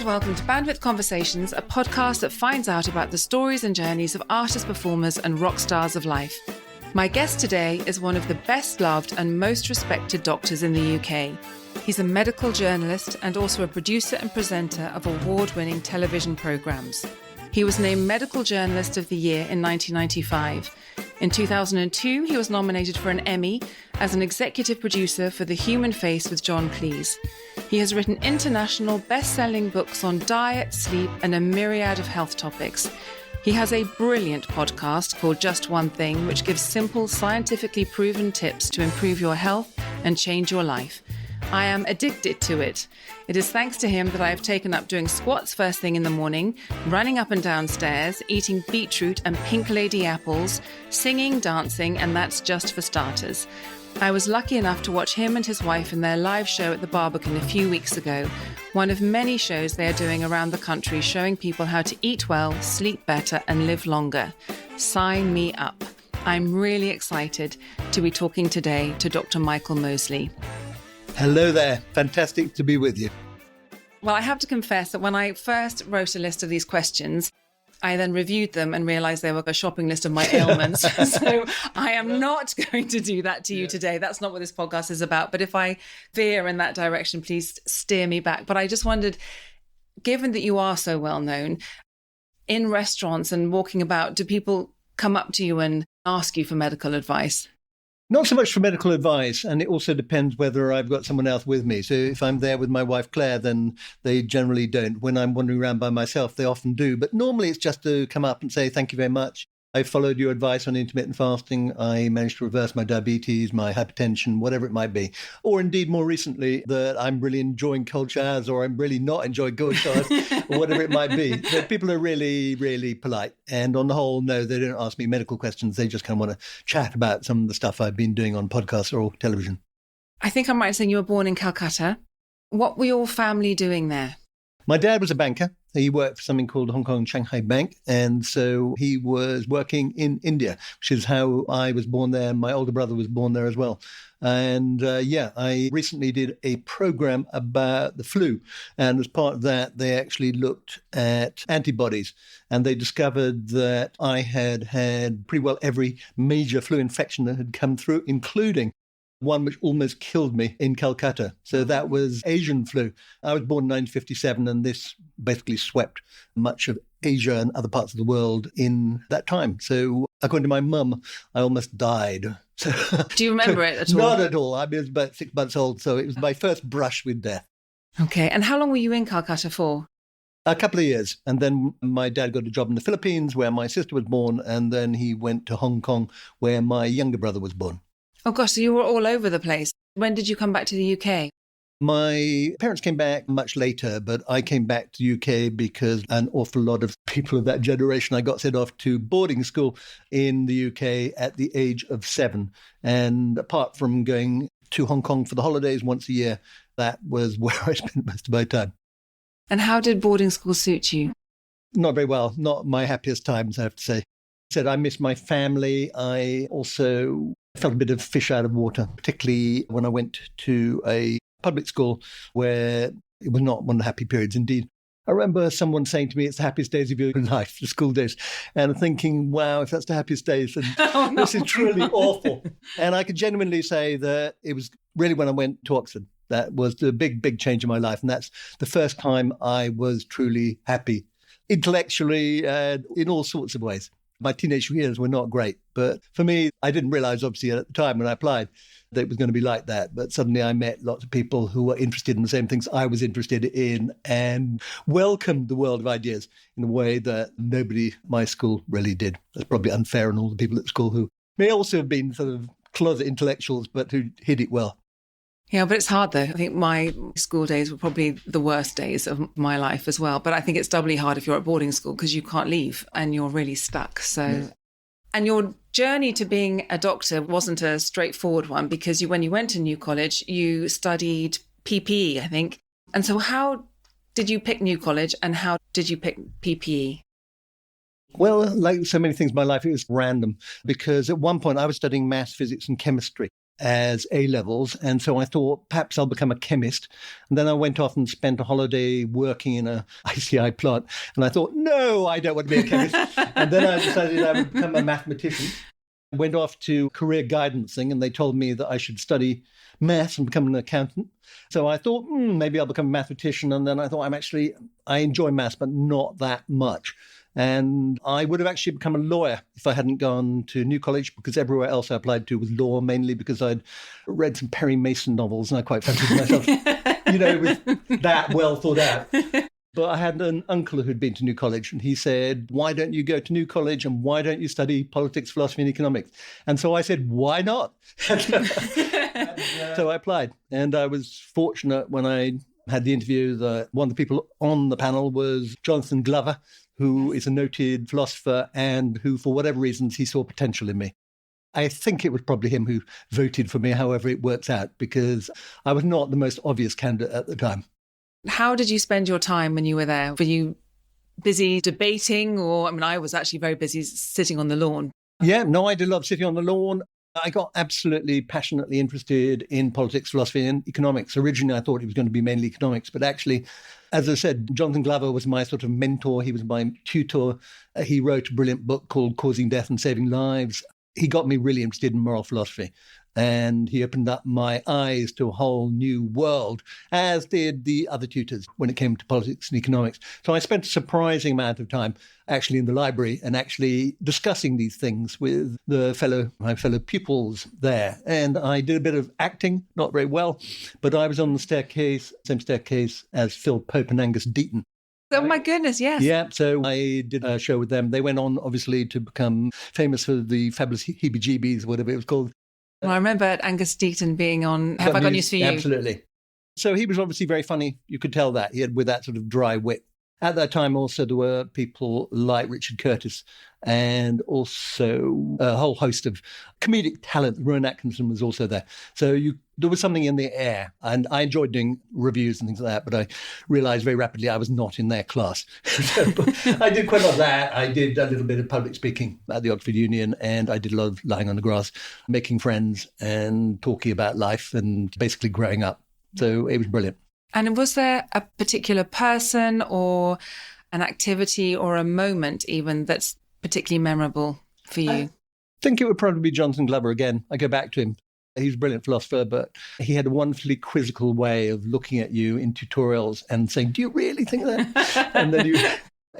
and welcome to Bandwidth Conversations, a podcast that finds out about the stories and journeys of artists, performers, and rock stars of life. My guest today is one of the best-loved and most respected doctors in the UK. He's a medical journalist and also a producer and presenter of award-winning television programmes. He was named Medical Journalist of the Year in 1995. In 2002, he was nominated for an Emmy as an executive producer for The Human Face with John Cleese. He has written international best-selling books on diet, sleep, and a myriad of health topics. He has a brilliant podcast called Just One Thing, which gives simple, scientifically proven tips to improve your health and change your life. I am addicted to it. It is thanks to him that I have taken up doing squats first thing in the morning, running up and down stairs, eating beetroot and pink lady apples, singing, dancing, and that's just for starters. I was lucky enough to watch him and his wife in their live show at the Barbican a few weeks ago, one of many shows they are doing around the country showing people how to eat well, sleep better, and live longer. Sign me up. I'm really excited to be talking today to Dr. Michael Mosley. Hello there. Fantastic to be with you. Well, I have to confess that when I first wrote a list of these questions, I then reviewed them and realised they were a shopping list of my ailments. So I am not going to do that to you today. That's not what this podcast is about. But if I veer in that direction, please steer me back. But I just wondered, given that you are so well known, in restaurants and walking about, do people come up to you and ask you for medical advice? Not so much for medical advice, and it also depends whether I've got someone else with me. So if I'm there with my wife, Claire, then they generally don't. When I'm wandering around by myself, they often do. But normally it's just to come up and say, thank you very much. I followed your advice on intermittent fasting. I managed to reverse my diabetes, my hypertension, whatever it might be. Or indeed, more recently, that I'm really enjoying cold showers or I'm really not enjoying cold showers or whatever it might be. So people are really, really polite. And on the whole, no, they don't ask me medical questions. They just kind of want to chat about some of the stuff I've been doing on podcasts or television. I think I'm right in saying you were born in Calcutta. What were your family doing there? My dad was a banker. He worked for something called Hong Kong Shanghai Bank. And so he was working in India, which is how I was born there. My older brother was born there as well. And I recently did a program about the flu. And as part of that, they actually looked at antibodies. And they discovered that I had had pretty well every major flu infection that had come through, including one which almost killed me in Calcutta. So that was Asian flu. I was born in 1957, and this basically swept much of Asia and other parts of the world in that time. So according to my mum, I almost died. So, do you remember it at all? Not at all. I was about 6 months old, so it was my first brush with death. Okay. And how long were you in Calcutta for? A couple of years. And then my dad got a job in the Philippines where my sister was born. And then he went to Hong Kong where my younger brother was born. Oh, gosh, so you were all over the place. When did you come back to the UK? My parents came back much later, but I came back to the UK because an awful lot of people of that generation, I got sent off to boarding school in the UK at the age of 7. And apart from going to Hong Kong for the holidays once a year, that was where I spent most of my time. And how did boarding school suit you? Not very well. Not my happiest times, I have to say. I said I miss my family. I also felt a bit of fish out of water, particularly when I went to a public school where it was not one of the happy periods. Indeed, I remember someone saying to me, it's the happiest days of your life, the school days. And thinking, wow, if that's the happiest days, then this is truly awful. And I could genuinely say that it was really when I went to Oxford. That was the big, big change in my life. And that's the first time I was truly happy, intellectually and in all sorts of ways. My teenage years were not great. But for me, I didn't realize, obviously, at the time when I applied, that it was going to be like that. But suddenly I met lots of people who were interested in the same things I was interested in and welcomed the world of ideas in a way that nobody at my school really did. That's probably unfair on all the people at school who may also have been sort of closet intellectuals, but who hid it well. Yeah, but it's hard though. I think my school days were probably the worst days of my life as well. But I think it's doubly hard if you're at boarding school because you can't leave and you're really stuck. So, yes. And your journey to being a doctor wasn't a straightforward one because when you went to New College, you studied PPE, I think. And so how did you pick New College and how did you pick PPE? Well, like so many things in my life, it was random because at one point I was studying maths, physics and chemistry. as A-levels. And so I thought, perhaps I'll become a chemist. And then I went off and spent a holiday working in a ICI plant. And I thought, no, I don't want to be a chemist. And then I decided I would become a mathematician. I went off to career guidance thing, and they told me that I should study maths and become an accountant. So I thought, maybe I'll become a mathematician. And then I thought, I enjoy maths, but not that much. And I would have actually become a lawyer if I hadn't gone to New College, because everywhere else I applied to was law, mainly because I'd read some Perry Mason novels and I quite fancied myself, it was that well thought out. But I had an uncle who'd been to New College, and he said, why don't you go to New College and why don't you study politics, philosophy and economics? And so I said, why not? So I applied, and I was fortunate when I had the interview that one of the people on the panel was Jonathan Glover, who is a noted philosopher and who, for whatever reasons, he saw potential in me. I think it was probably him who voted for me, however it works out, because I was not the most obvious candidate at the time. How did you spend your time when you were there? Were you busy debating, or, I was actually very busy sitting on the lawn. Yeah, no, I did love sitting on the lawn. I got absolutely passionately interested in politics, philosophy and economics. Originally, I thought it was going to be mainly economics, but actually, as I said, Jonathan Glover was my sort of mentor. He was my tutor. He wrote a brilliant book called Causing Death and Saving Lives. He got me really interested in moral philosophy, and he opened up my eyes to a whole new world, as did the other tutors when it came to politics and economics. So I spent a surprising amount of time actually in the library and actually discussing these things with my fellow pupils there. And I did a bit of acting, not very well, but I was on the same staircase as Phil Pope and Angus Deaton. Oh, my goodness, yes. Yeah, so I did a show with them. They went on, obviously, to become famous for the Fabulous Heebie-Jeebies, whatever it was called. Well, I remember Angus Deaton being on Have I Got News for You? Absolutely. So he was obviously very funny. You could tell that. He had with that sort of dry wit. At that time, also, there were people like Richard Curtis and also a whole host of comedic talent. Rowan Atkinson was also there. So there was something in the air. And I enjoyed doing reviews and things like that, but I realised very rapidly I was not in their class. So I did quite a lot of that. I did a little bit of public speaking at the Oxford Union, and I did a lot of lying on the grass, making friends and talking about life and basically growing up. So it was brilliant. And was there a particular person or an activity or a moment even that's particularly memorable for you? I think it would probably be Jonathan Glover again. I go back to him. He's a brilliant philosopher, but he had a wonderfully quizzical way of looking at you in tutorials and saying, do you really think that? And then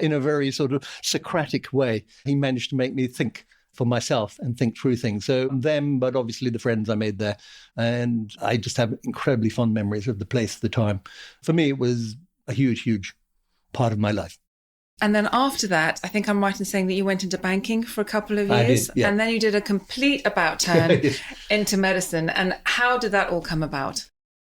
in a very sort of Socratic way, he managed to make me think for myself and think through things. So them, but obviously the friends I made there. And I just have incredibly fond memories of the place at the time. For me, it was a huge, huge part of my life. And then after that, I think I'm right in saying that you went into banking for a couple of years. I did, yeah. And then you did a complete about turn into medicine. And how did that all come about?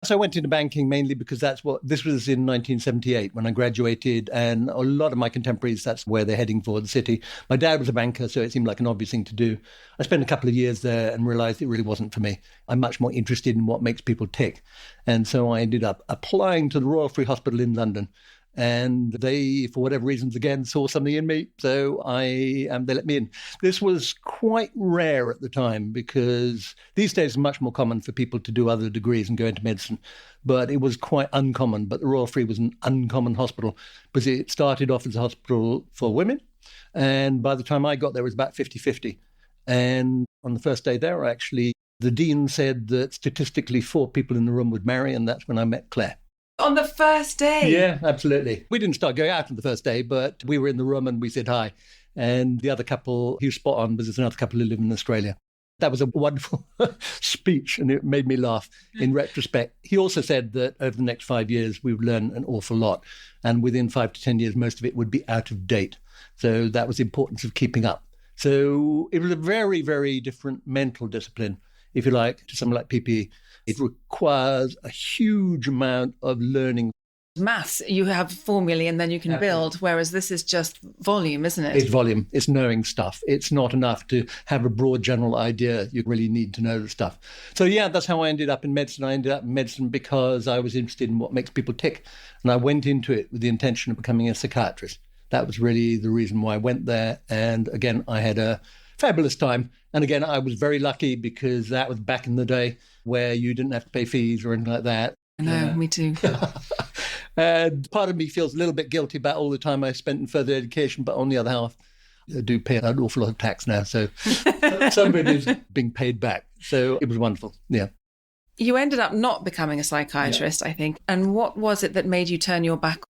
So I went into banking mainly because this was in 1978 when I graduated, and a lot of my contemporaries, that's where they're heading for, the city. My dad was a banker, so it seemed like an obvious thing to do. I spent a couple of years there and realized it really wasn't for me. I'm much more interested in what makes people tick. And so I ended up applying to the Royal Free Hospital in London. And they, for whatever reasons, again, saw something in me. So they let me in. This was quite rare at the time because these days it's much more common for people to do other degrees and go into medicine. But it was quite uncommon. But the Royal Free was an uncommon hospital because it started off as a hospital for women. And by the time I got there, it was about 50-50. And on the first day there, actually, the dean said that statistically 4 people in the room would marry. And that's when I met Claire. On the first day? Yeah, absolutely. We didn't start going out on the first day, but we were in the room and we said hi. And the other couple, he was spot on, because there's another couple who live in Australia. That was a wonderful speech, and it made me laugh in retrospect. He also said that over the next 5 years, we would learn an awful lot. And within 5 to 10 years, most of it would be out of date. So that was the importance of keeping up. So it was a very, very different mental discipline, if you like, to something like PPE. It requires a huge amount of learning. Maths, you have formulae and then you can build, whereas this is just volume, isn't it? It's volume. It's knowing stuff. It's not enough to have a broad general idea. You really need to know the stuff. So yeah, that's how I ended up in medicine. I ended up in medicine because I was interested in what makes people tick. And I went into it with the intention of becoming a psychiatrist. That was really the reason why I went there. And again, I had a fabulous time. And again, I was very lucky because that was back in the day where you didn't have to pay fees or anything like that. I know, me too. And part of me feels a little bit guilty about all the time I spent in further education, but on the other half, I do pay an awful lot of tax now. So some of it is being paid back. So it was wonderful. Yeah. You ended up not becoming a psychiatrist, I think. And what was it that made you turn your back on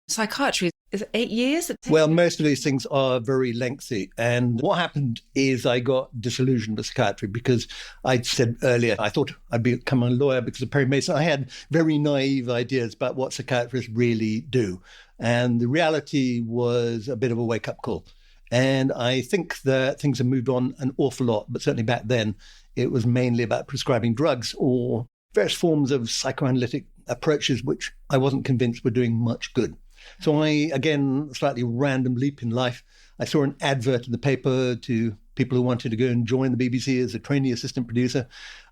psychiatry? Is it 8 years? Well, most of these things are very lengthy. And what happened is I got disillusioned with psychiatry because I said earlier, I thought I'd become a lawyer because of Perry Mason. I had very naive ideas about what psychiatrists really do. And the reality was a bit of a wake-up call. And I think that things have moved on an awful lot, but certainly back then, it was mainly about prescribing drugs or various forms of psychoanalytic approaches, which I wasn't convinced were doing much good. So I, again, slightly random leap in life, I saw an advert in the paper to people who wanted to go and join the BBC as a trainee assistant producer.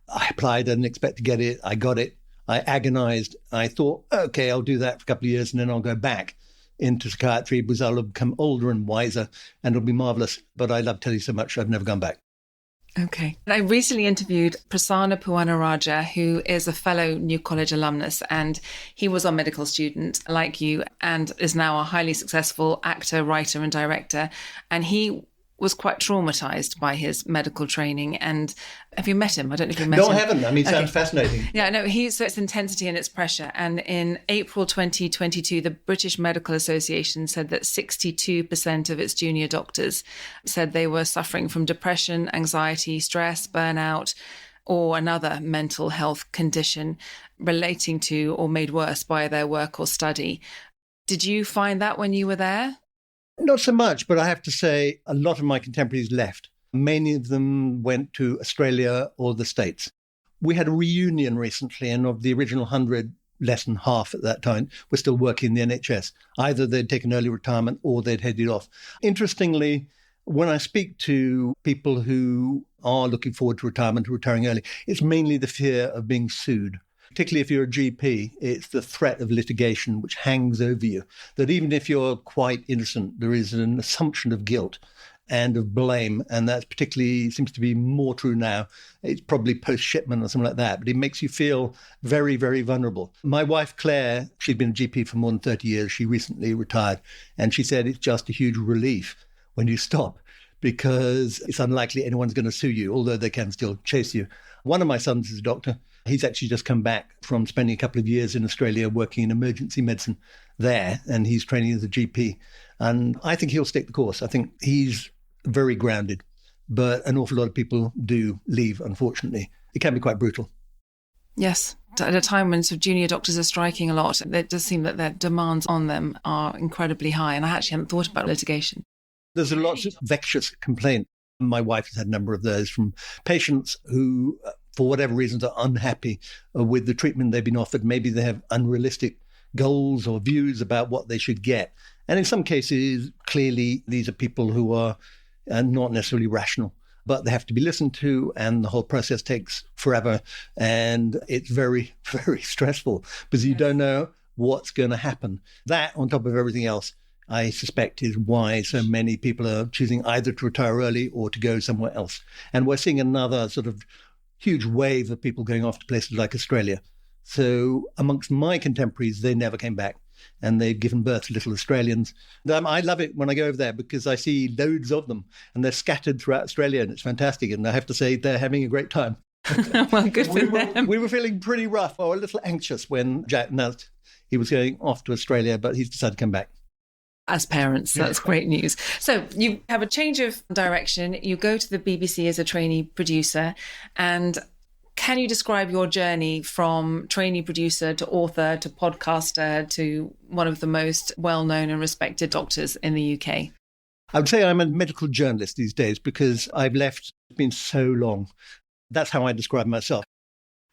I applied, I didn't expect to get it. I got it. I agonized. I thought, okay, I'll do that for a couple of years and then I'll go back into psychiatry because I'll have become older and wiser and it'll be marvelous. But I love telly so much, I've never gone back. Okay. I recently interviewed Prasanna Puwanaraja, who is a fellow New College alumnus, and he was a medical student like you and is now a highly successful actor, writer and director. And he was quite traumatized by his medical training. And have you met him? I don't know if you met him. No, I haven't. I mean, it sounds fascinating. Yeah, no, so it's intensity and it's pressure. And in April 2022, the British Medical Association said that 62% of its junior doctors said they were suffering from depression, anxiety, stress, burnout, or another mental health condition relating to or made worse by their work or study. Did you find that when you were there? Not so much, but I have to say a lot of my contemporaries left. Many of them went to Australia or the States. We had a reunion recently, and of the original 100, less than half at that time were still working in the NHS. Either they'd taken early retirement or they'd headed off. Interestingly, when I speak to people who are looking forward to retirement or retiring early, it's mainly the fear of being sued. Particularly if you're a GP, it's the threat of litigation which hangs over you, that even if you're quite innocent, there is an assumption of guilt and of blame. And that particularly seems to be more true now. It's probably post-shipment or something like that, but it makes you feel very, very vulnerable. My wife, Claire, she'd been a GP for more than 30 years. She recently retired. And she said it's just a huge relief when you stop because it's unlikely anyone's going to sue you, although they can still chase you. One of my sons is a doctor. He's actually just come back from spending a couple of years in Australia working in emergency medicine there, and he's training as a GP. And I think he'll stick the course. I think he's very grounded, but an awful lot of people do leave, unfortunately. It can be quite brutal. Yes. At a time when sort of junior doctors are striking a lot, it does seem that their demands on them are incredibly high. And I actually hadn't thought about litigation. There's a lot of vexatious complaint. My wife has had a number of those from patients who, for whatever reasons, are unhappy with the treatment they've been offered. Maybe they have unrealistic goals or views about what they should get. And in some cases, clearly, these are people who are not necessarily rational, but they have to be listened to, and the whole process takes forever. And it's very, very stressful because you don't know what's going to happen. That, on top of everything else, I suspect is why so many people are choosing either to retire early or to go somewhere else. And we're seeing another sort of huge wave of people going off to places like Australia. So amongst my contemporaries, they never came back and they've given birth to little Australians. I love it when I go over there because I see loads of them and they're scattered throughout Australia and it's fantastic. And I have to say they're having a great time. Well, good for them. We were feeling pretty rough or a little anxious when Jack announced he was going off to Australia, but he's decided to come back. As parents, that's great news. So you have a change of direction. You go to the BBC as a trainee producer. And can you describe your journey from trainee producer to author to podcaster to one of the most well-known and respected doctors in the UK? I would say I'm a medical journalist these days because I've left. It's been so long. That's how I describe myself.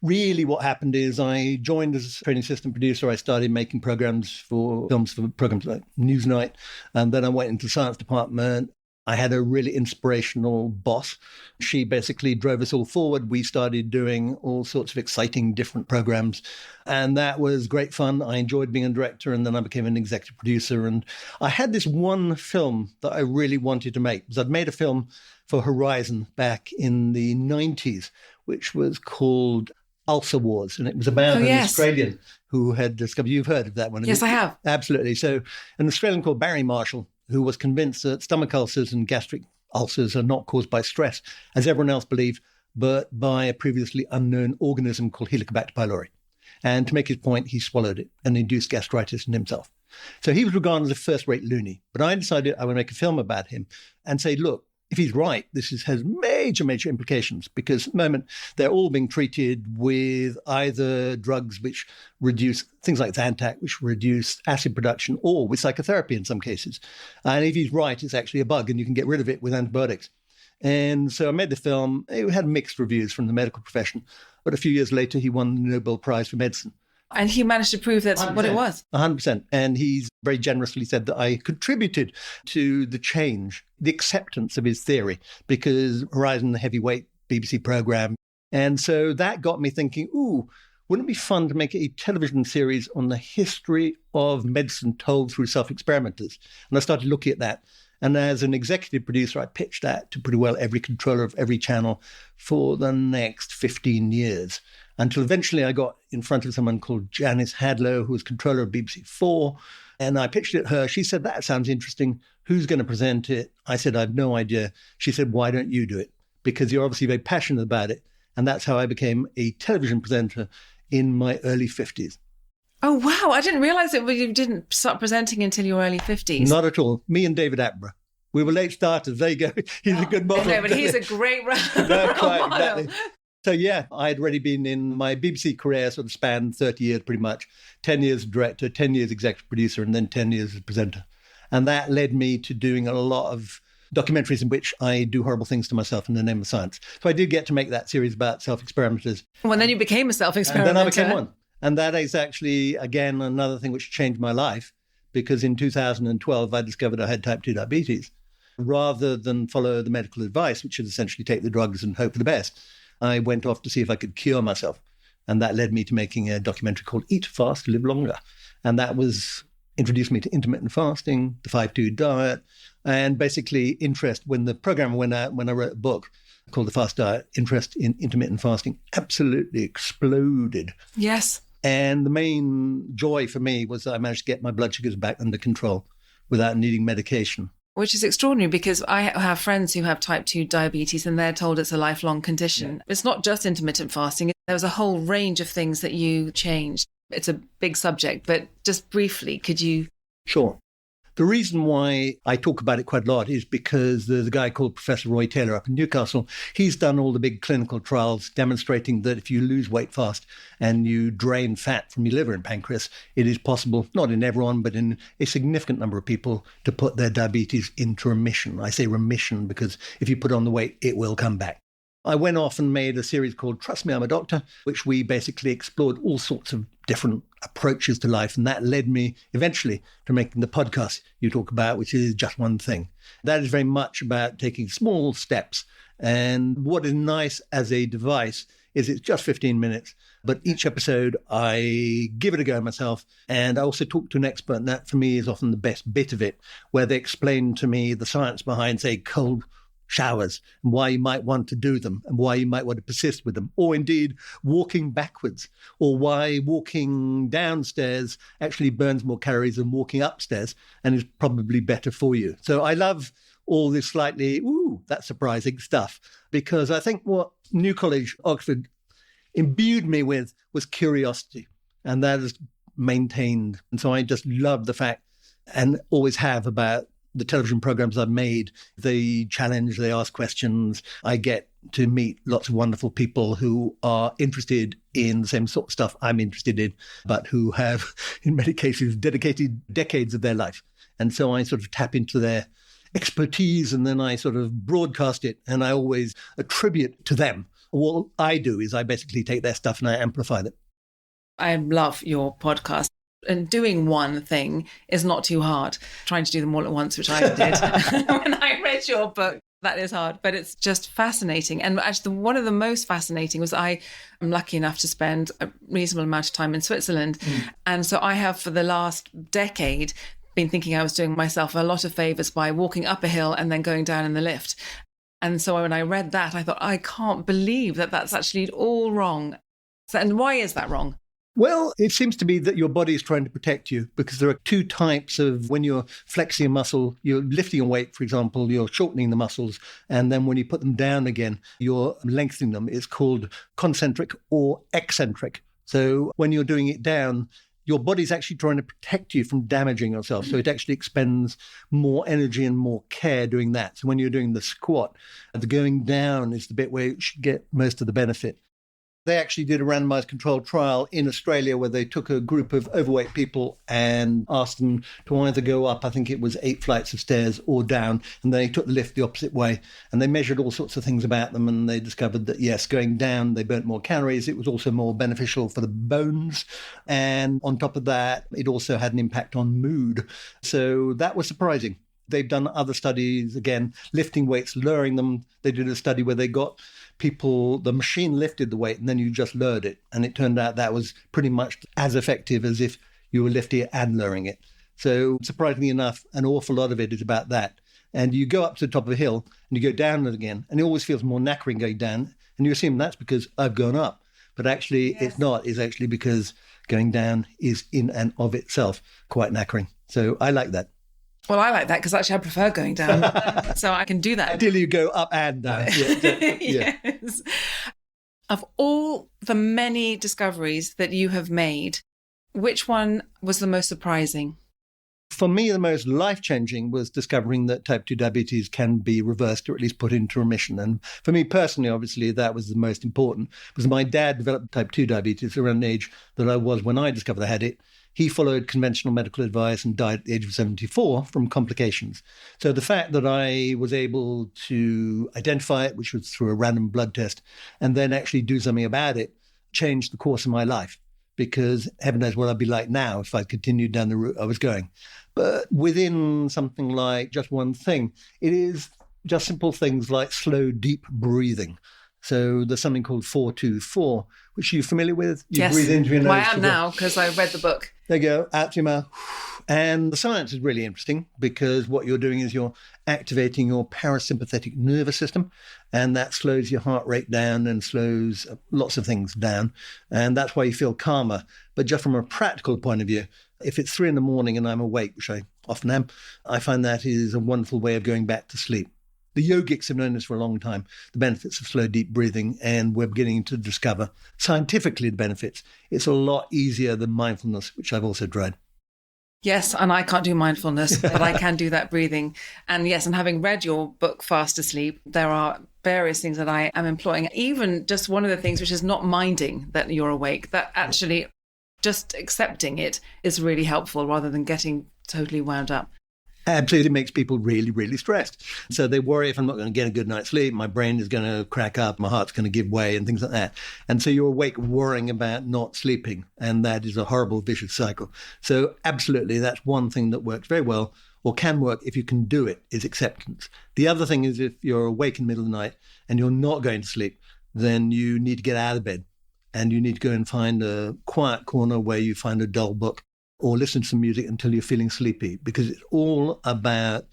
Really what happened is I joined as a training assistant producer. I started making films for programs like Newsnight. And then I went into the science department. I had a really inspirational boss. She basically drove us all forward. We started doing all sorts of exciting different programs. And that was great fun. I enjoyed being a director, and then I became an executive producer. And I had this one film that I really wanted to make, because I'd made a film for Horizon back in the 90s, which was called Ulcer Wars. And it was about an Australian who had discovered, you've heard of that one. Yes, I have. Absolutely. So an Australian called Barry Marshall, who was convinced that stomach ulcers and gastric ulcers are not caused by stress, as everyone else believed, but by a previously unknown organism called Helicobacter pylori. And to make his point, he swallowed it and induced gastritis in himself. So he was regarded as a first-rate loony. But I decided I would make a film about him and say, look, if he's right, this has major, major implications, because at the moment they're all being treated with either drugs which reduce things like Zantac, which reduce acid production, or with psychotherapy in some cases. And if he's right, it's actually a bug and you can get rid of it with antibiotics. And so I made the film. It had mixed reviews from the medical profession. But a few years later, he won the Nobel Prize for Medicine. And he managed to prove that's 100%. What it was. 100%. And he's very generously said that I contributed to the change, the acceptance of his theory, because Horizon, the heavyweight BBC program. And so that got me thinking, wouldn't it be fun to make a television series on the history of medicine told through self-experimenters? And I started looking at that. And as an executive producer, I pitched that to pretty well every controller of every channel for the next 15 years. Until eventually I got in front of someone called Janice Hadlow, who was controller of BBC 4. And I pitched it to her. She said, that sounds interesting. Who's going to present it? I said, I have no idea. She said, why don't you do it? Because you're obviously very passionate about it. And that's how I became a television presenter in my early 50s. Oh, wow. I didn't realize that you didn't start presenting until your early 50s. Not at all. Me and David Attenborough. We were late starters. There you go. He's a good model. No, but he's a great No, quite, exactly. So, yeah, I'd already been in my BBC career, sort of spanned 30 years pretty much, 10 years as director, 10 years executive producer, and then 10 years as presenter. And that led me to doing a lot of documentaries in which I do horrible things to myself in the name of science. So I did get to make that series about self-experimenters. Well, then you became a self-experimenter. And then I became one. And that is actually, again, another thing which changed my life, because in 2012, I discovered I had type 2 diabetes. Rather than follow the medical advice, which is essentially take the drugs and hope for the best, I went off to see if I could cure myself. And that led me to making a documentary called Eat Fast, Live Longer. And that introduced me to intermittent fasting, the 5-2 diet, and basically interest. When the program went out, when I wrote a book called The Fast Diet, interest in intermittent fasting absolutely exploded. Yes. And the main joy for me was that I managed to get my blood sugars back under control without needing medication. Which is extraordinary, because I have friends who have type 2 diabetes and they're told it's a lifelong condition. Yeah. It's not just intermittent fasting. There was a whole range of things that you changed. It's a big subject, but just briefly, could you? Sure. The reason why I talk about it quite a lot is because there's a guy called Professor Roy Taylor up in Newcastle. He's done all the big clinical trials demonstrating that if you lose weight fast and you drain fat from your liver and pancreas, it is possible, not in everyone, but in a significant number of people, to put their diabetes into remission. I say remission because if you put on the weight, it will come back. I went off and made a series called Trust Me, I'm a Doctor, which we basically explored all sorts of different approaches to life. And that led me eventually to making the podcast you talk about, which is Just One Thing. That is very much about taking small steps. And what is nice as a device is it's just 15 minutes, but each episode I give it a go myself. And I also talk to an expert, and that for me is often the best bit of it, where they explain to me the science behind, say, cold showers and why you might want to do them and why you might want to persist with them, or indeed walking backwards, or why walking downstairs actually burns more calories than walking upstairs and is probably better for you. So I love all this slightly, that's surprising stuff, because I think what New College, Oxford, imbued me with was curiosity, and that is maintained. And so I just love the fact, and always have, about the television programs I've made. They challenge, they ask questions. I get to meet lots of wonderful people who are interested in the same sort of stuff I'm interested in, but who have, in many cases, dedicated decades of their life. And so I sort of tap into their expertise, and then I sort of broadcast it, and I always attribute to them. What I do is I basically take their stuff and I amplify it. I love your podcast. And doing one thing is not too hard. Trying to do them all at once, which I did when I read your book, that is hard, but it's just fascinating. And actually, one of the most fascinating was I am lucky enough to spend a reasonable amount of time in Switzerland. And so I have, for the last decade, been thinking I was doing myself a lot of favors by walking up a hill and then going down in the lift. And so when I read that, I thought, I can't believe that that's actually all wrong. So, and why is that wrong? Well, it seems to be that your body is trying to protect you, because there are two types of when you're flexing a muscle, you're lifting a weight, for example, you're shortening the muscles. And then when you put them down again, you're lengthening them. It's called concentric or eccentric. So when you're doing it down, your body's actually trying to protect you from damaging yourself. So it actually expends more energy and more care doing that. So when you're doing the squat, the going down is the bit where you should get most of the benefit. They actually did a randomized controlled trial in Australia where they took a group of overweight people and asked them to either go up, I think it was 8 flights of stairs, or down. And they took the lift the opposite way. And they measured all sorts of things about them. And they discovered that, yes, going down, they burnt more calories. It was also more beneficial for the bones. And on top of that, it also had an impact on mood. So that was surprising. They've done other studies, again, lifting weights, lowering them. They did a study where they got people, the machine lifted the weight and then you just lowered it. And it turned out that was pretty much as effective as if you were lifting it and lowering it. So surprisingly enough, an awful lot of it is about that. And you go up to the top of a hill and you go down it again, and it always feels more knackering going down. And you assume that's because I've gone up. But actually, yes, it's not. It's actually because going down is in and of itself quite knackering. So I like that. Well, I like that because actually I prefer going down, so I can do that. Ideally, you go up and down. Yeah. Yes. Of all the many discoveries that you have made, which one was the most surprising? For me, the most life-changing was discovering that type 2 diabetes can be reversed, or at least put into remission. And for me personally, obviously, that was the most important, because my dad developed type 2 diabetes around the age that I was when I discovered I had it. He followed conventional medical advice and died at the age of 74 from complications. So the fact that I was able to identify it, which was through a random blood test, and then actually do something about it, changed the course of my life. Because heaven knows what I'd be like now if I continued down the route I was going. But within something like just one thing, it is just simple things like slow, deep breathing. So there's something called 4-2-4, which you're familiar with. You yes. breathe into your nose. Well, I am now, because I read the book. There you go, out to your mouth. And the science is really interesting, because what you're doing is you're activating your parasympathetic nervous system, and that slows your heart rate down and slows lots of things down. And that's why you feel calmer. But just from a practical point of view, if it's 3 a.m. and I'm awake, which I often am, I find that is a wonderful way of going back to sleep. The yogics have known this for a long time, the benefits of slow, deep breathing, and we're beginning to discover scientifically the benefits. It's a lot easier than mindfulness, which I've also tried. Yes, and I can't do mindfulness, but I can do that breathing. And yes, and having read your book, Fast Asleep, there are various things that I am employing. Even just one of the things which is not minding that you're awake, that actually just accepting it is really helpful rather than getting totally wound up. Absolutely makes people really, really stressed. So they worry, if I'm not going to get a good night's sleep, my brain is going to crack up, my heart's going to give way and things like that. And so you're awake worrying about not sleeping. And that is a horrible vicious cycle. So absolutely, that's one thing that works very well, or can work if you can do it, is acceptance. The other thing is if you're awake in the middle of the night and you're not going to sleep, then you need to get out of bed and you need to go and find a quiet corner where you find a dull book, or listen to some music until you're feeling sleepy, because it's all about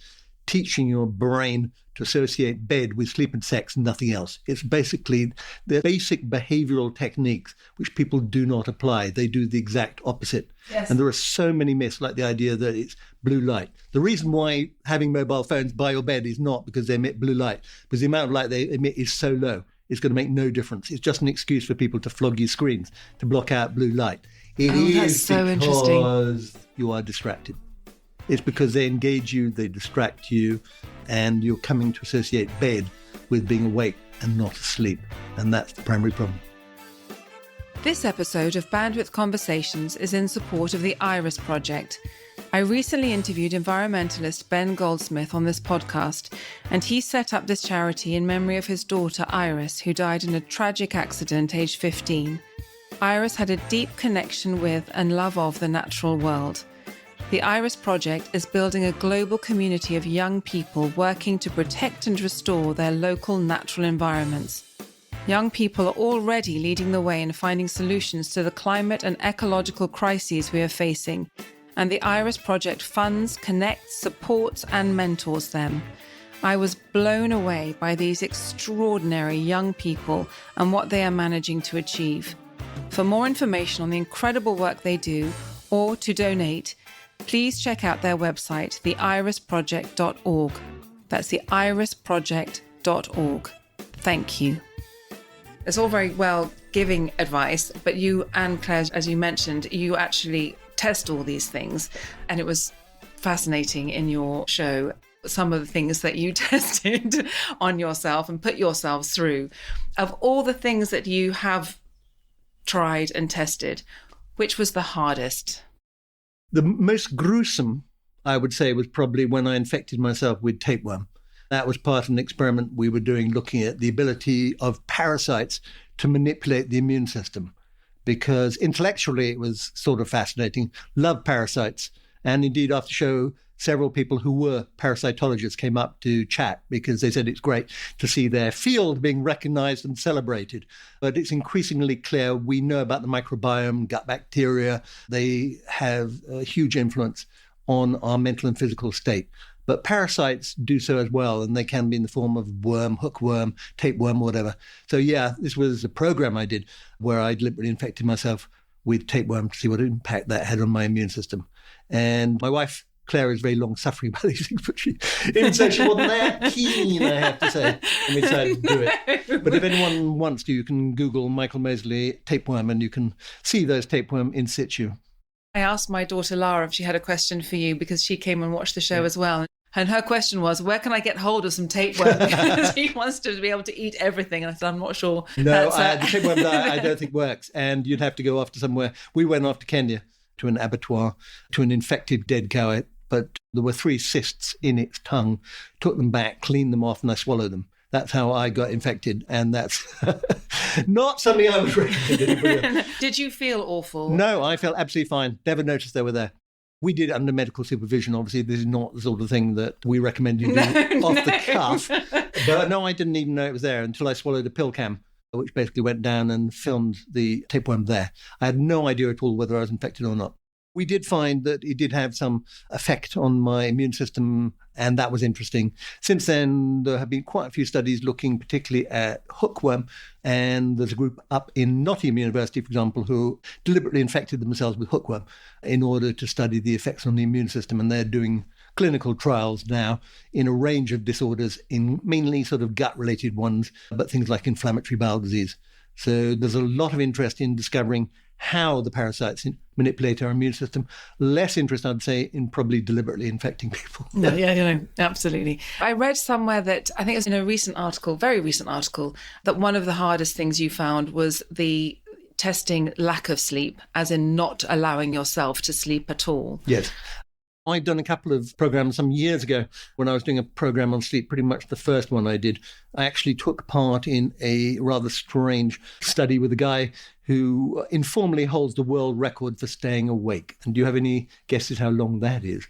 teaching your brain to associate bed with sleep and sex, nothing else. It's basically the basic behavioral techniques which people do not apply. They do the exact opposite. Yes. And there are so many myths, like the idea that it's blue light. The reason why having mobile phones by your bed is not because they emit blue light, because the amount of light they emit is so low, it's going to make no difference. It's just an excuse for people to flog your screens, to block out blue light. It is so because you are distracted. It's because they engage you, they distract you, and you're coming to associate bed with being awake and not asleep. And that's the primary problem. This episode of Bandwidth Conversations is in support of the IRIS Project. I recently interviewed environmentalist Ben Goldsmith on this podcast, and he set up this charity in memory of his daughter Iris, who died in a tragic accident aged 15. Iris had a deep connection with and love of the natural world. The Iris Project is building a global community of young people working to protect and restore their local natural environments. Young people are already leading the way in finding solutions to the climate and ecological crises we are facing, and the Iris Project funds, connects, supports, and mentors them. I was blown away by these extraordinary young people and what they are managing to achieve. For more information on the incredible work they do, or to donate, please check out their website, theirisproject.org. That's theirisproject.org. Thank you. It's all very well giving advice, but you and Claire, as you mentioned, you actually test all these things. And it was fascinating in your show, some of the things that you tested on yourself and put yourselves through. Of all the things that you have tried and tested, which was the hardest? The most gruesome, I would say, was probably when I infected myself with tapeworm. That was part of an experiment we were doing looking at the ability of parasites to manipulate the immune system. Because intellectually it was sort of fascinating. Loved parasites. And indeed, after the show, several people who were parasitologists came up to chat because they said it's great to see their field being recognized and celebrated. But it's increasingly clear we know about the microbiome, gut bacteria. They have a huge influence on our mental and physical state. But parasites do so as well, and they can be in the form of worm, hookworm, tapeworm, whatever. So yeah, this was a program I did where I deliberately infected myself with tapeworm to see what impact that had on my immune system. And my wife, Claire, is very long-suffering about these things, but even so, she wasn't that keen, I have to say, and we decided to do it. But if anyone wants to, you can Google Michael Mosley tapeworm, and you can see those tapeworm in situ. I asked my daughter Lara if she had a question for you because she came and watched the show as well. And her question was, where can I get hold of some tapeworm? Because she wants to be able to eat everything. And I said, I'm not sure. No, the tapeworm diet I don't think works. And you'd have to go off to somewhere. We went off to Kenya, to an abattoir, to an infected dead cow. But there were 3 cysts in its tongue. Took them back, cleaned them off, and I swallowed them. That's how I got infected. And that's not something I would recommend anybody else. Did you feel awful? No, I felt absolutely fine. Never noticed they were there. We did it under medical supervision. Obviously, this is not the sort of thing that we recommend you do off the cuff. But no, I didn't even know it was there until I swallowed a pill cam, which basically went down and filmed the tapeworm there. I had no idea at all whether I was infected or not. We did find that it did have some effect on my immune system, and that was interesting. Since then, there have been quite a few studies looking particularly at hookworm, and there's a group up in Nottingham University, for example, who deliberately infected themselves with hookworm in order to study the effects on the immune system, and they're doing clinical trials now in a range of disorders, in mainly sort of gut-related ones, but things like inflammatory bowel disease. So there's a lot of interest in discovering how the parasites manipulate our immune system. Less interest, I'd say, in probably deliberately infecting people. Yeah, absolutely. I read somewhere that, I think it was in a recent article, very recent article, that one of the hardest things you found was the testing lack of sleep, as in not allowing yourself to sleep at all. Yes. I'd done a couple of programs some years ago when I was doing a program on sleep, pretty much the first one I did. I actually took part in a rather strange study with a guy who informally holds the world record for staying awake. And do you have any guesses how long that is?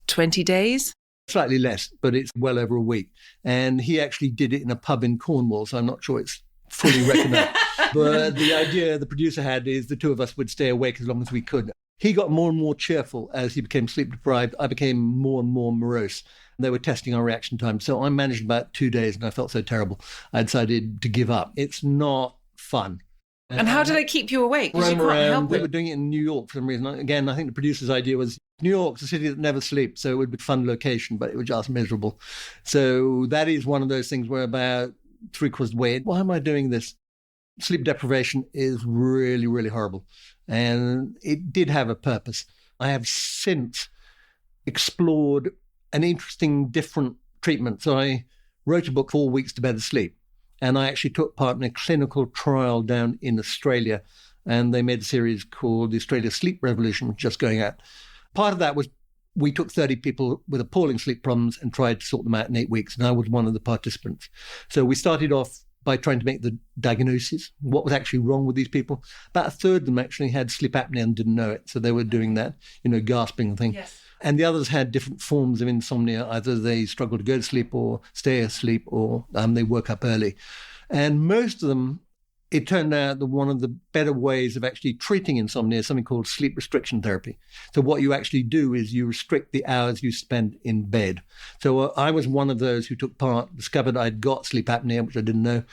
20 days? Slightly less, but it's well over a week. And he actually did it in a pub in Cornwall, so I'm not sure it's fully recognized. But the idea the producer had is the two of us would stay awake as long as we could. He got more and more cheerful as he became sleep deprived. I became more and more morose. They were testing our reaction time. So I managed about 2 days and I felt so terrible. I decided to give up. It's not fun. And how did they keep you awake? Because you can't help They it. were doing it in New York for some reason. Again, I think the producer's idea was New York's a city that never sleeps, so it would be a fun location, but it was just miserable. So that is one of those things where about 3/4 of the way, why am I doing this? Sleep deprivation is really, really horrible. And it did have a purpose. I have since explored an interesting, different treatment. So I wrote a book, 4 Weeks to Better Sleep. And I actually took part in a clinical trial down in Australia. And they made a series called the Australia Sleep Revolution, which is just going out. Part of that was we took 30 people with appalling sleep problems and tried to sort them out in 8 weeks. And I was one of the participants. So we started off by trying to make the diagnosis, what was actually wrong with these people. About a third of them actually had sleep apnea and didn't know it. So they were doing that, gasping thing. Yes. And the others had different forms of insomnia. Either they struggled to go to sleep or stay asleep, or they woke up early. And most of them, it turned out that one of the better ways of actually treating insomnia is something called sleep restriction therapy. So what you actually do is you restrict the hours you spend in bed. So I was one of those who took part, discovered I'd got sleep apnea, which I didn't know.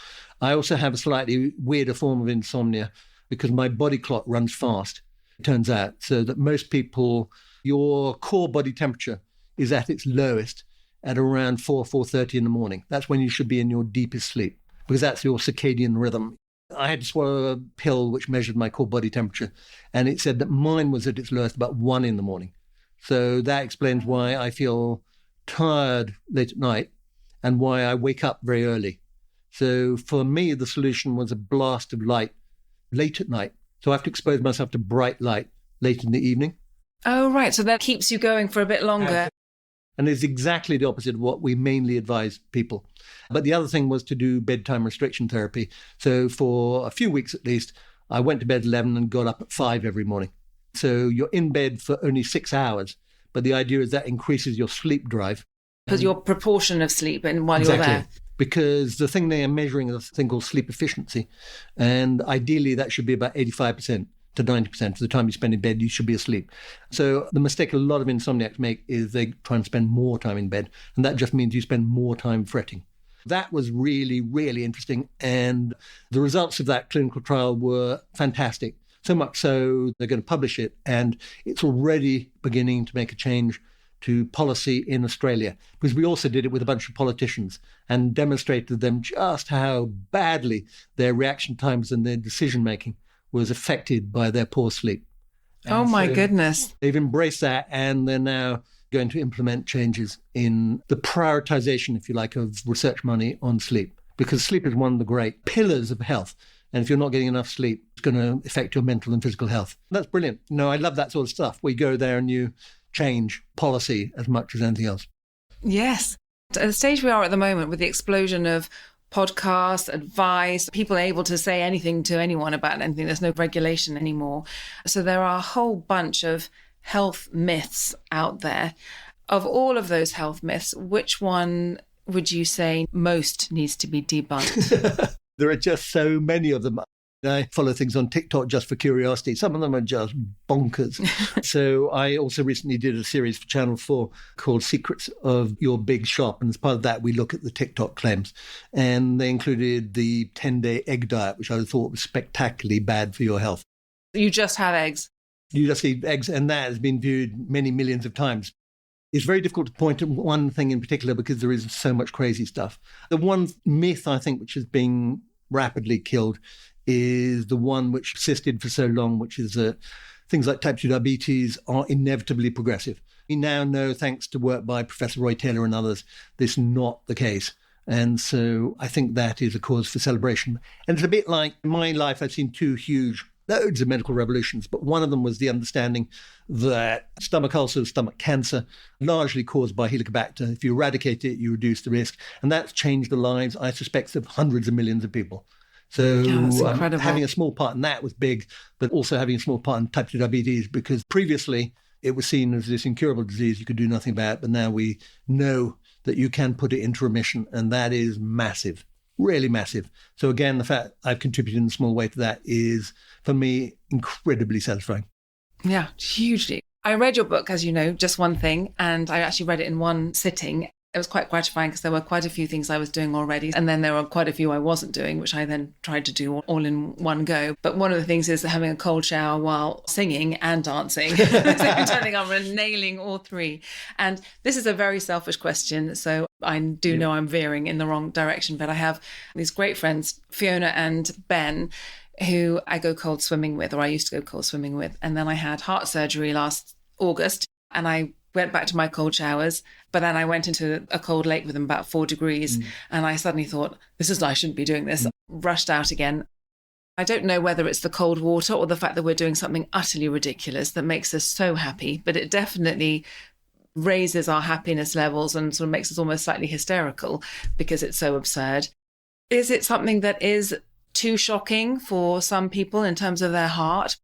I also have a slightly weirder form of insomnia because my body clock runs fast, it turns out. So that most people, your core body temperature is at its lowest at around 4:30 in the morning. That's when you should be in your deepest sleep because that's your circadian rhythm. I had to swallow a pill which measured my core body temperature, and it said that mine was at its lowest about 1 in the morning. So that explains why I feel tired late at night and why I wake up very early. So for me, the solution was a blast of light late at night. So I have to expose myself to bright light late in the evening. Oh, right. So that keeps you going for a bit longer. And it's exactly the opposite of what we mainly advise people. But the other thing was to do bedtime restriction therapy. So for a few weeks at least, I went to bed at 11 and got up at 5 every morning. So you're in bed for only 6 hours. But the idea is that increases your sleep drive. Because your proportion of sleep and while Exactly. you're there. Because the thing they are measuring is a thing called sleep efficiency. And ideally, that should be about 85% to 90% of the time you spend in bed, you should be asleep. So the mistake a lot of insomniacs make is they try and spend more time in bed. And that just means you spend more time fretting. That was really, really interesting. And the results of that clinical trial were fantastic. So much so they're going to publish it. And it's already beginning to make a change to policy in Australia, because we also did it with a bunch of politicians and demonstrated to them just how badly their reaction times and their decision-making was affected by their poor sleep. Oh, my goodness. They've embraced that, and they're now going to implement changes in the prioritization, if you like, of research money on sleep, because sleep is one of the great pillars of health. And if you're not getting enough sleep, it's going to affect your mental and physical health. That's brilliant. No, I love that sort of stuff. We go there and you change policy as much as anything else. Yes. At the stage we are at the moment with the explosion of podcasts, advice, people able to say anything to anyone about anything. There's no regulation anymore. So there are a whole bunch of health myths out there. Of all of those health myths, which one would you say most needs to be debunked? There are just so many of them. I follow things on TikTok just for curiosity. Some of them are just bonkers. So I also recently did a series for Channel 4 called Secrets of Your Big Shop. And as part of that, we look at the TikTok claims. And they included the 10-day egg diet, which I thought was spectacularly bad for your health. You just have eggs. You just eat eggs, and that has been viewed many millions of times. It's very difficult to point at one thing in particular because there is so much crazy stuff. The one myth, I think, which is being rapidly killed is the one which persisted for so long, which is that things like type 2 diabetes are inevitably progressive. We now know, thanks to work by Professor Roy Taylor and others, this is not the case. And so I think that is a cause for celebration. And it's a bit like in my life, I've seen loads of medical revolutions, but one of them was the understanding that stomach ulcers, stomach cancer, largely caused by Helicobacter. If you eradicate it, you reduce the risk. And that's changed the lives, I suspect, of hundreds of millions of people. So having a small part in that was big, but also having a small part in type 2 diabetes, because previously it was seen as this incurable disease you could do nothing about, but now we know that you can put it into remission, and that is massive, really massive. So again, the fact I've contributed in a small way to that is, for me, incredibly satisfying. Yeah, hugely. I read your book, as you know, Just One Thing, and I actually read it in one sitting. It was quite gratifying because there were quite a few things I was doing already. And then there were quite a few I wasn't doing, which I then tried to do all in one go. But one of the things is having a cold shower while singing and dancing. So turning on and nailing all three. And this is a very selfish question. So I do know I'm veering in the wrong direction. But I have these great friends, Fiona and Ben, who I go cold swimming with, or I used to go cold swimming with. And then I had heart surgery last August. And I went back to my cold showers, but then I went into a cold lake with them about 4 degrees. And I suddenly thought, I shouldn't be doing this. Rushed out again. I don't know whether it's the cold water or the fact that we're doing something utterly ridiculous that makes us so happy, but it definitely raises our happiness levels and sort of makes us almost slightly hysterical because it's so absurd. Is it something that is too shocking for some people in terms of their heart?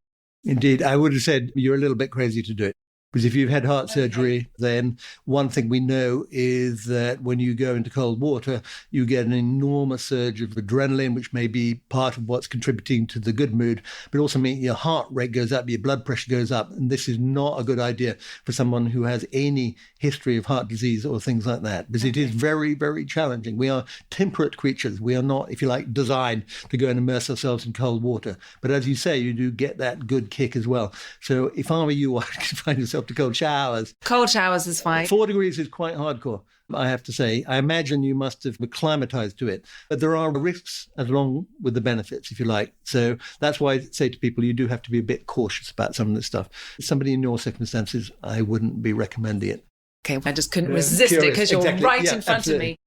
Indeed, I would have said you're a little bit crazy to do it. Because if you've had heart surgery, then one thing we know is that when you go into cold water, you get an enormous surge of adrenaline, which may be part of what's contributing to the good mood, but also means your heart rate goes up, your blood pressure goes up. And this is not a good idea for someone who has any history of heart disease or things like that, because it is very, very challenging. We are temperate creatures. We are not, if you like, designed to go and immerse ourselves in cold water. But as you say, you do get that good kick as well. So if I were you, I could find yourself to cold showers. Cold showers is fine. 4 degrees is quite hardcore, I have to say. I imagine you must have acclimatized to it. But there are risks along with the benefits, if you like. So that's why I say to people, you do have to be a bit cautious about some of this stuff. Somebody in your circumstances, I wouldn't be recommending it. Okay, I just couldn't resist it because you're right in front absolutely. of me.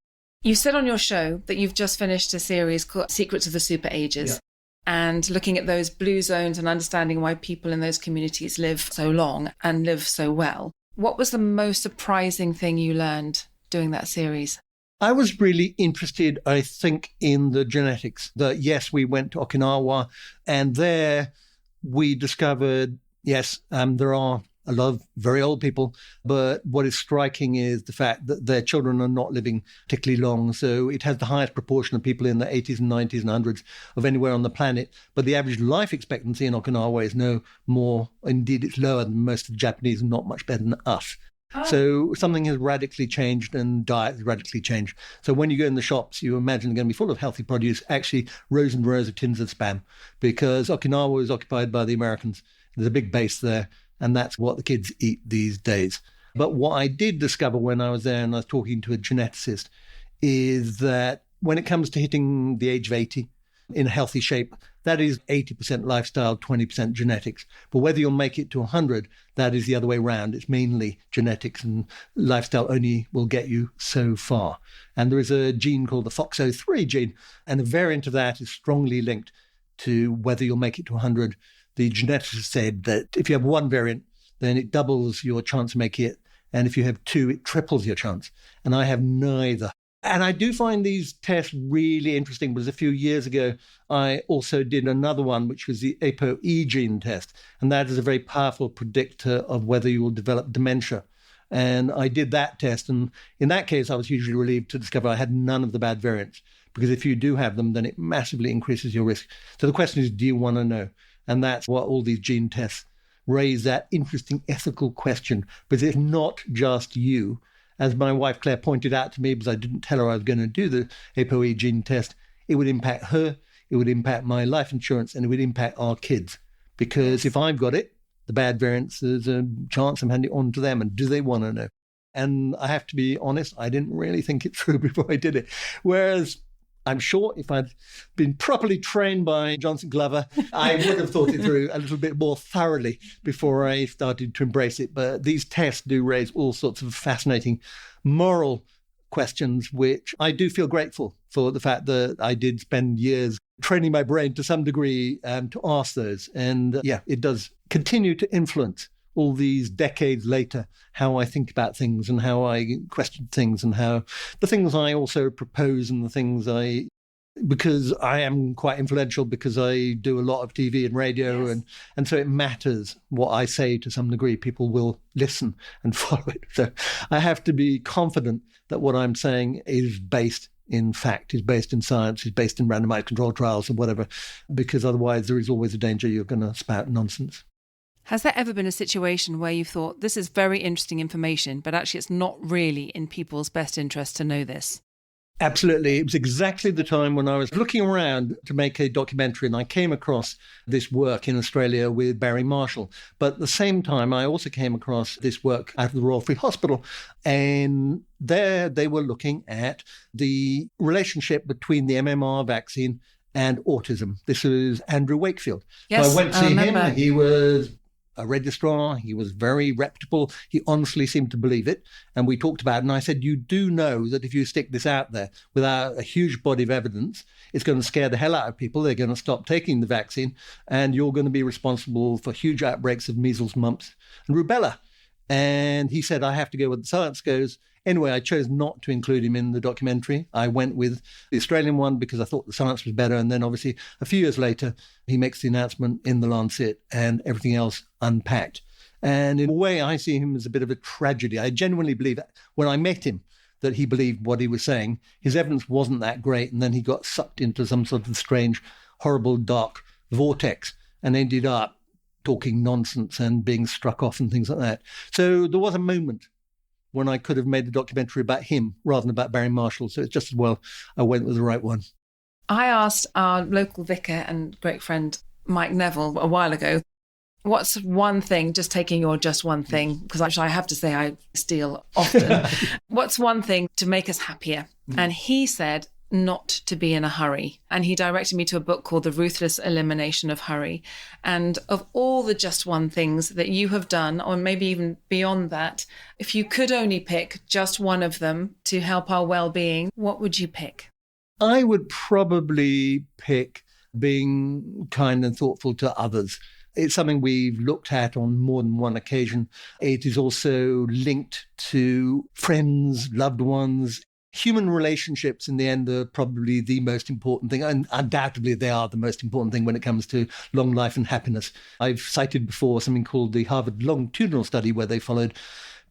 You said on your show that you've just finished a series called Secrets of the Super Ages. Yeah. And looking at those blue zones and understanding why people in those communities live so long and live so well. What was the most surprising thing you learned doing that series? I was really interested, I think, in the genetics. Yes, we went to Okinawa, and there we discovered, yes, there are a lot of very old people, but what is striking is the fact that their children are not living particularly long. So it has the highest proportion of people in the 80s and 90s and 100s of anywhere on the planet. But the average life expectancy in Okinawa is no more, indeed it's lower than most of the Japanese and not much better than us. Oh. So something has radically changed and diet has radically changed. So when you go in the shops, you imagine they're going to be full of healthy produce, actually rows and rows of tins of Spam, because Okinawa is occupied by the Americans. There's a big base there. And that's what the kids eat these days. But what I did discover when I was there and I was talking to a geneticist is that when it comes to hitting the age of 80 in a healthy shape, that is 80% lifestyle, 20% genetics. But whether you'll make it to 100, that is the other way around. It's mainly genetics, and lifestyle only will get you so far. And there is a gene called the FOXO3 gene, and a variant of that is strongly linked to whether you'll make it to 100. The geneticist said that if you have one variant, then it doubles your chance of making it. And if you have two, it triples your chance. And I have neither. And I do find these tests really interesting because a few years ago, I also did another one, which was the ApoE gene test. And that is a very powerful predictor of whether you will develop dementia. And I did that test. And in that case, I was hugely relieved to discover I had none of the bad variants. Because if you do have them, then it massively increases your risk. So the question is, do you want to know? And that's what all these gene tests raise, that interesting ethical question. Because it's not just you. As my wife Claire pointed out to me, because I didn't tell her I was going to do the ApoE gene test, it would impact her, it would impact my life insurance, and it would impact our kids. Because if I've got it, the bad variants, there's a chance I'm handing it on to them. And do they want to know? And I have to be honest, I didn't really think it through before I did it. Whereas I'm sure if I'd been properly trained by Johnson Glover, I would have thought it through a little bit more thoroughly before I started to embrace it. But these tests do raise all sorts of fascinating moral questions, which I do feel grateful for the fact that I did spend years training my brain to some degree to ask those. And it does continue to influence all these decades later, how I think about things and how I question things and how the things I also propose and the things because I am quite influential because I do a lot of TV and radio, yes. and so it matters what I say to some degree. People will listen and follow it. So I have to be confident that what I'm saying is based in fact, is based in science, is based in randomized controlled trials or whatever, because otherwise there is always a danger you're going to spout nonsense. Has there ever been a situation where you thought, this is very interesting information, but actually it's not really in people's best interest to know this? Absolutely. It was exactly the time when I was looking around to make a documentary, and I came across this work in Australia with Barry Marshall. But at the same time, I also came across this work out of the Royal Free Hospital. And there they were looking at the relationship between the MMR vaccine and autism. This was Andrew Wakefield. Yes, so I went to see remember. him. He was a registrar. He was very reputable. He honestly seemed to believe it. And we talked about it. And I said, you do know that if you stick this out there without a huge body of evidence, it's going to scare the hell out of people. They're going to stop taking the vaccine. And you're going to be responsible for huge outbreaks of measles, mumps, and rubella. And he said, I have to go where the science goes. Anyway, I chose not to include him in the documentary. I went with the Australian one because I thought the science was better. And then obviously a few years later, he makes the announcement in the Lancet and everything else unpacked. And in a way, I see him as a bit of a tragedy. I genuinely believe that when I met him, that he believed what he was saying. His evidence wasn't that great. And then he got sucked into some sort of strange, horrible, dark vortex and ended up talking nonsense and being struck off and things like that. So there was a moment when I could have made the documentary about him rather than about Barry Marshall. So it's just as well I went with the right one. I asked our local vicar and great friend Mike Neville a while ago, what's one thing, just taking your just one thing, because actually I have to say I steal often. What's one thing to make us happier? And he said, not to be in a hurry. And he directed me to a book called The Ruthless Elimination of Hurry. And of all the just one things that you have done, or maybe even beyond that, if you could only pick just one of them to help our well-being, what would you pick? I would probably pick being kind and thoughtful to others. It's something we've looked at on more than one occasion. It is also linked to friends, loved ones. Human relationships, in the end, are probably the most important thing, and undoubtedly they are the most important thing when it comes to long life and happiness. I've cited before something called the Harvard Longitudinal Study, where they followed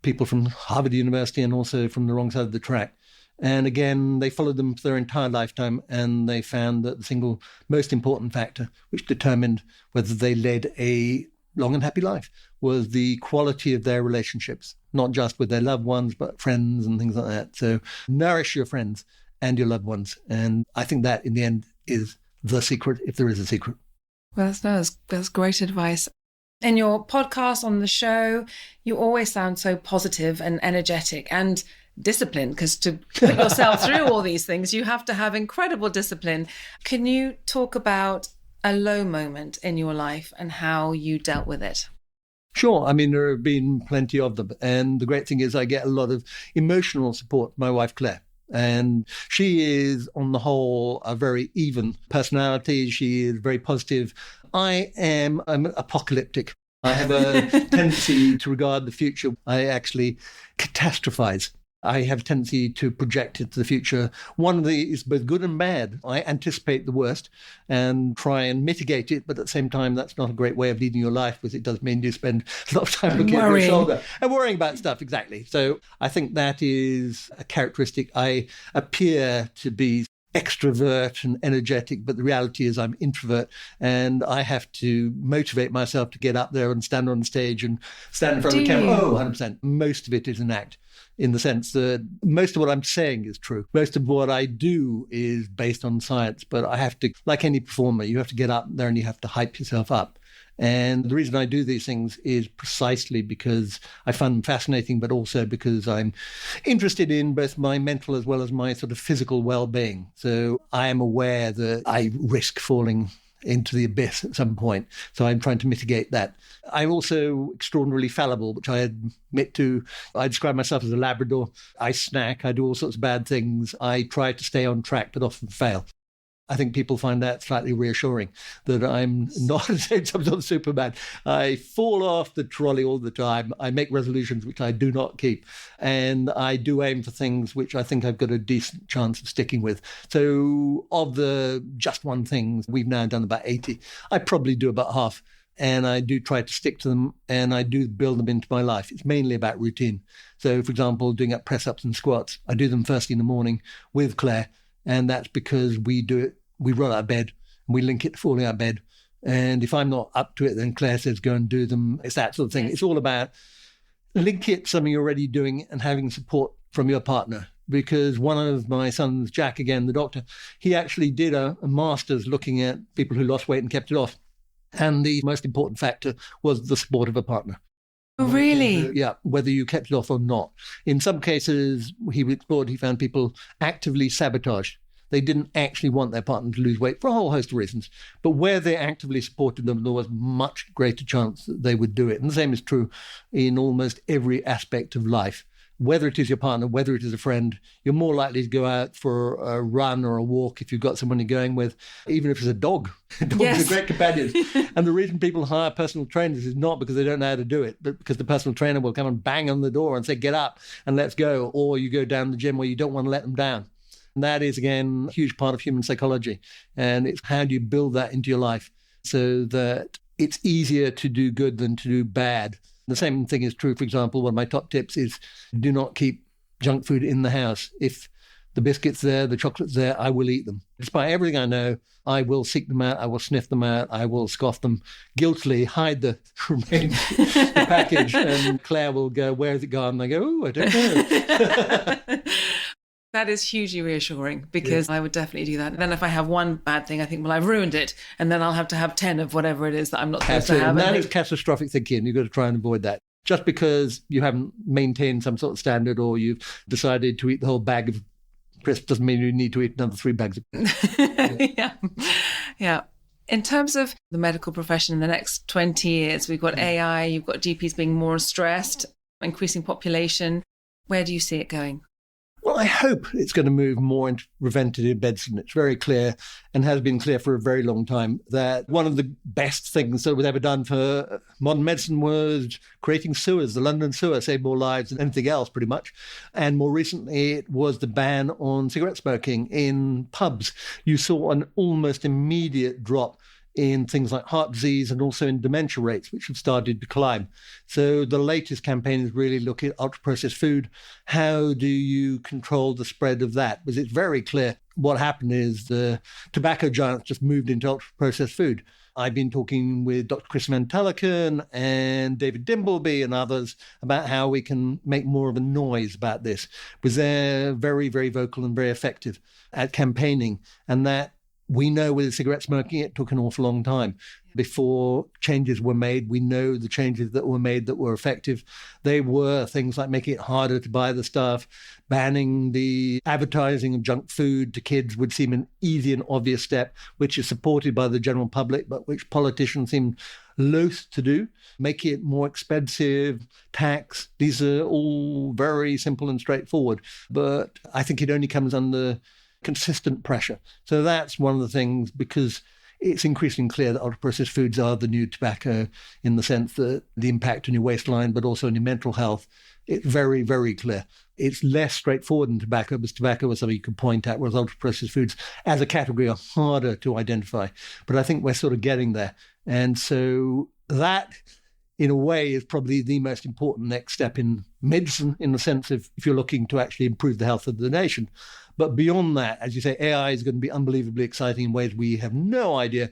people from Harvard University and also from the wrong side of the track. And again, they followed them for their entire lifetime, and they found that the single most important factor which determined whether they led a long and happy life was the quality of their relationships, not just with their loved ones, but friends and things like that. So nourish your friends and your loved ones. And I think that in the end is the secret, if there is a secret. Well, that's great advice. In your podcast, on the show, you always sound so positive and energetic and disciplined, because to put yourself through all these things, you have to have incredible discipline. Can you talk about a low moment in your life and how you dealt with it? Sure. I mean, there have been plenty of them. And the great thing is I get a lot of emotional support from my wife, Claire. And she is, on the whole, a very even personality. She is very positive. I'm apocalyptic. I have a tendency to regard the future. I actually catastrophize. I have a tendency to project into the future. One of the is both good and bad. I anticipate the worst and try and mitigate it, but at the same time, that's not a great way of leading your life, because it does mean you spend a lot of time looking at your shoulder and worrying about stuff. Exactly. So I think that is a characteristic. I appear to be extrovert and energetic, but the reality is I'm introvert, and I have to motivate myself to get up there and stand on stage and stand in front of the camera. Oh, 100%. Most of it is an act, in the sense that most of what I'm saying is true. Most of what I do is based on science, but I have to, like any performer, you have to get up there and you have to hype yourself up. And the reason I do these things is precisely because I find them fascinating, but also because I'm interested in both my mental as well as my sort of physical well-being. So I am aware that I risk falling into the abyss at some point. So I'm trying to mitigate that. I'm also extraordinarily fallible, which I admit to. I describe myself as a Labrador. I snack. I do all sorts of bad things. I try to stay on track, but often fail. I think people find that slightly reassuring, that I'm not some sort of Superman. I fall off the trolley all the time. I make resolutions which I do not keep. And I do aim for things which I think I've got a decent chance of sticking with. So of the just one things, we've now done about 80. I probably do about half. And I do try to stick to them, and I do build them into my life. It's mainly about routine. So, for example, doing up press-ups and squats, I do them first in the morning with Claire. And that's because we do it. We roll out of bed and we link it to falling out of bed. And if I'm not up to it, then Claire says, go and do them. It's that sort of thing. It's all about link it to something you're already doing and having support from your partner. Because one of my sons, Jack, again, the doctor, he actually did a master's looking at people who lost weight and kept it off. And the most important factor was the support of a partner. Oh, really? Yeah, whether you kept it off or not. In some cases, he explored, he found people actively sabotaged. They didn't actually want their partner to lose weight for a whole host of reasons. But where they actively supported them, there was much greater chance that they would do it. And the same is true in almost every aspect of life. whether it is your partner, whether it is a friend, you're more likely to go out for a run or a walk if you've got someone you're going with, even if it's a dog. Dogs Yes. are great companions. And the reason people hire personal trainers is not because they don't know how to do it, but because the personal trainer will come and bang on the door and say, get up and let's go. Or you go down the gym where you don't want to let them down. And that is, again, a huge part of human psychology. And it's how do you build that into your life so that it's easier to do good than to do bad. The same thing is true, for example, one of my top tips is do not keep junk food in the house. If the biscuit's there, the chocolate's there, I will eat them. Despite everything I know, I will seek them out, I will sniff them out, I will scoff them, guiltily hide the remains of the package, and Claire will go, where has it gone? And I go, oh, I don't know. That is hugely reassuring because I would definitely do that. And then if I have one bad thing, I think, well, I've ruined it. And then I'll have to have 10 of whatever it is that I'm not supposed to have. And that is catastrophic thinking. You've got to try and avoid that. Just because you haven't maintained some sort of standard or you've decided to eat the whole bag of crisps doesn't mean you need to eat another 3 bags of Yeah. In terms of the medical profession in the next 20 years, we've got AI, you've got GPs being more stressed, increasing population. Where do you see it going? Well, I hope it's going to move more into preventative medicine. It's very clear and has been clear for a very long time that one of the best things that was ever done for modern medicine was creating sewers. The London sewer saved more lives than anything else, pretty much. And more recently, it was the ban on cigarette smoking in pubs. You saw an almost immediate drop in things like heart disease and also in dementia rates, which have started to climb. So the latest campaign is really looking at ultra-processed food. How do you control the spread of that? Because it's very clear what happened is the tobacco giants just moved into ultra-processed food. I've been talking with Dr. Chris Van Tulleken and David Dimbleby and others about how we can make more of a noise about this, because they're very, very vocal and very effective at campaigning. And that we know with cigarette smoking, it took an awful long time before changes were made. We know the changes that were made that were effective. They were things like making it harder to buy the stuff, banning the advertising of junk food to kids would seem an easy and obvious step, which is supported by the general public, but which politicians seem loath to do. Make it more expensive, tax. These are all very simple and straightforward. But I think it only comes under consistent pressure. So that's one of the things, because it's increasingly clear that ultra-processed foods are the new tobacco in the sense that the impact on your waistline, but also on your mental health, it's very, very clear. It's less straightforward than tobacco, because tobacco is something you can point at, whereas ultra-processed foods as a category are harder to identify. But I think we're sort of getting there. And so that, in a way, is probably the most important next step in medicine, in the sense of if you're looking to actually improve the health of the nation. But beyond that, as you say, AI is going to be unbelievably exciting in ways we have no idea.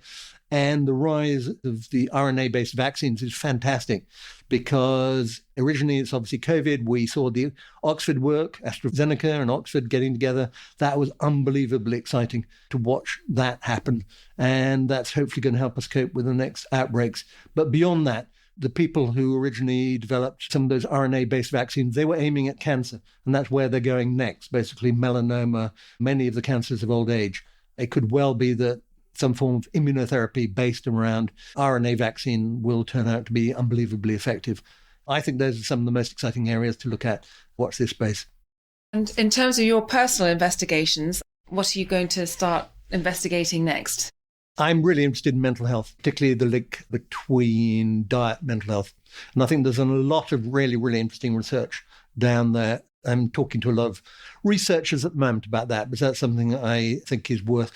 And the rise of the RNA-based vaccines is fantastic, because originally it's obviously COVID. We saw the Oxford work, AstraZeneca and Oxford getting together. That was unbelievably exciting to watch that happen. And that's hopefully going to help us cope with the next outbreaks. But beyond that, the people who originally developed some of those RNA-based vaccines, they were aiming at cancer. And that's where they're going next, basically melanoma, many of the cancers of old age. It could well be that some form of immunotherapy based around RNA vaccine will turn out to be unbelievably effective. I think those are some of the most exciting areas to look at. Watch this space. And in terms of your personal investigations, what are you going to start investigating next? I'm really interested in mental health, particularly the link between diet and mental health. And I think there's a lot of really, really interesting research down there. I'm talking to a lot of researchers at the moment about that, because that's something I think is worth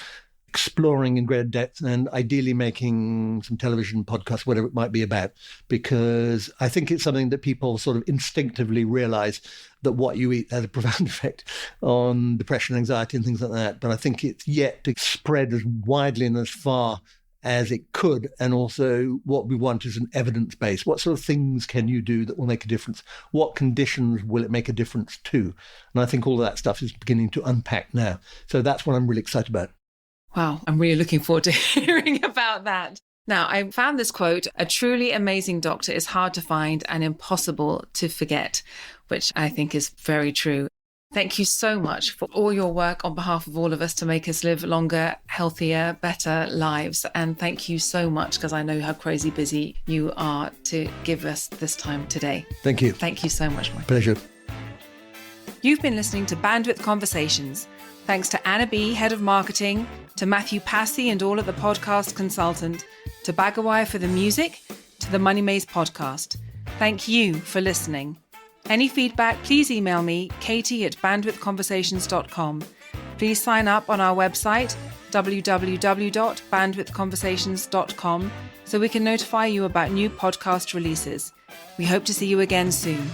exploring in greater depth, and ideally making some television podcasts, whatever it might be about, because I think it's something that people sort of instinctively realize that what you eat has a profound effect on depression, anxiety, and things like that. But I think it's yet to spread as widely and as far as it could. And also what we want is an evidence base. What sort of things can you do that will make a difference? What conditions will it make a difference to? And I think all of that stuff is beginning to unpack now. So that's what I'm really excited about. Wow, I'm really looking forward to hearing about that. Now, I found this quote: "A truly amazing doctor is hard to find and impossible to forget," which I think is very true. Thank you so much for all your work on behalf of all of us to make us live longer, healthier, better lives. And thank you so much, because I know how crazy busy you are, to give us this time today. Thank you. Thank you so much, Michael. Pleasure. You've been listening to Bandwidth Conversations. Thanks to Anna B., Head of Marketing, to Matthew Passy and all at the Podcast Consultant, to Bagawire for the music, to the Money Maze Podcast. Thank you for listening. Any feedback, please email me, katie@bandwidthconversations.com. Please sign up on our website, www.bandwidthconversations.com, so we can notify you about new podcast releases. We hope to see you again soon.